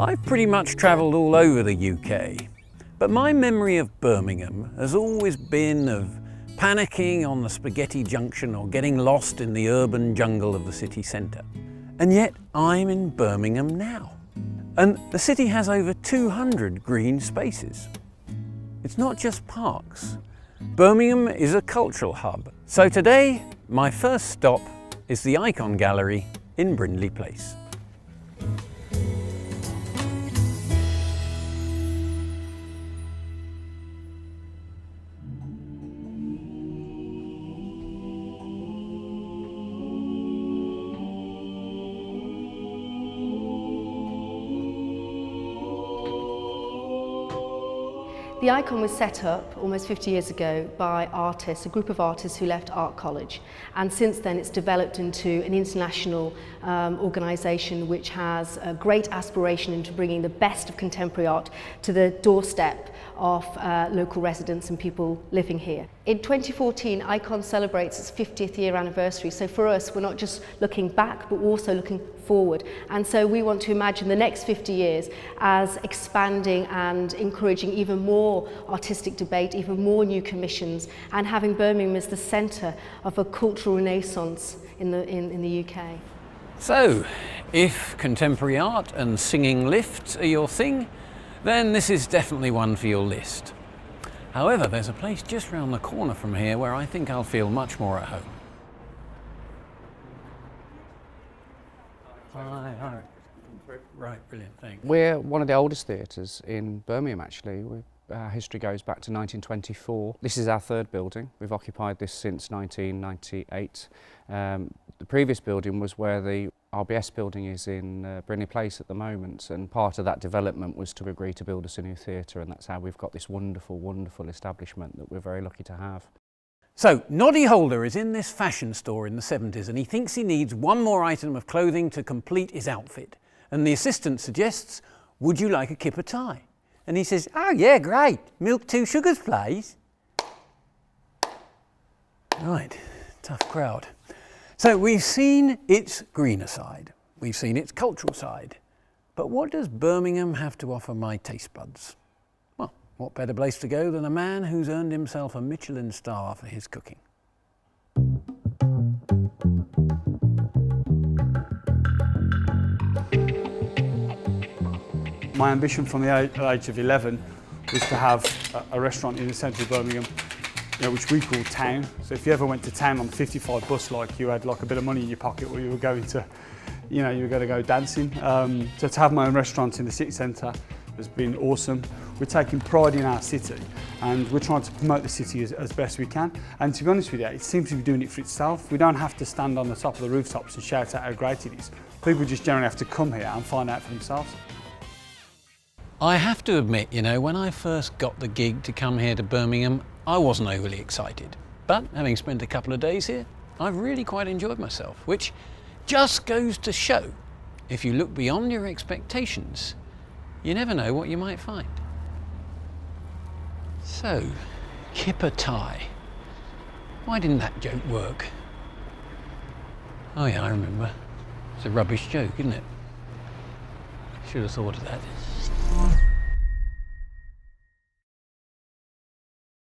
I've pretty much travelled all over the UK, but my memory of Birmingham has always been of panicking on the spaghetti junction or getting lost in the urban jungle of the city centre. And yet I'm in Birmingham now, and the city has over 200 green spaces. It's not just parks. Birmingham is a cultural hub. So today, my first stop is the Icon Gallery in Brindley Place. The Icon was set up almost 50 years ago by artists, a group of artists who left art college, and since then it's developed into an international organisation which has a great aspiration into bringing the best of contemporary art to the doorstep of local residents and people living here. In 2014, Icon celebrates its 50th year anniversary, so for us we're not just looking back but also looking forward, and so we want to imagine the next 50 years as expanding and encouraging even more artistic debate, even more new commissions, and having Birmingham as the centre of a cultural renaissance in the UK. So, if contemporary art and singing lifts are your thing, then this is definitely one for your list. However, there's a place just round the corner from here where I think I'll feel much more at home. Hi. Right, brilliant, thanks. We're one of the oldest theatres in Birmingham, actually. Our history goes back to 1924. This is our third building. We've occupied this since 1998. The previous building was where the RBS building is in Brindley Place at the moment, and part of that development was to agree to build us a new theatre, and that's how we've got this wonderful, wonderful establishment that we're very lucky to have. So, Noddy Holder is in this fashion store in the 70s and he thinks he needs one more item of clothing to complete his outfit. And the assistant suggests, would you like a kipper tie? And he says, oh yeah, great. Milk 2 sugars, please. Right, tough crowd. So we've seen its greener side. We've seen its cultural side. But what does Birmingham have to offer my taste buds? Well, what better place to go than a man who's earned himself a Michelin star for his cooking? My ambition from the age of 11 was to have a restaurant in the centre of Birmingham, which we call town. So if you ever went to town on the 55 bus, like you had like a bit of money in your pocket, or you were going to, you were going to go dancing. So to have my own restaurant in the city centre has been awesome. We're taking pride in our city, and we're trying to promote the city as best we can. And to be honest with you, it seems to be doing it for itself. We don't have to stand on the top of the rooftops and shout out how great it is. People just generally have to come here and find out for themselves. I have to admit, when I first got the gig to come here to Birmingham, I wasn't overly excited. But having spent a couple of days here, I've really quite enjoyed myself, which just goes to show, if you look beyond your expectations, you never know what you might find. So, kipper tie. Why didn't that joke work? Oh yeah, I remember. It's a rubbish joke, isn't it? Should have thought of that.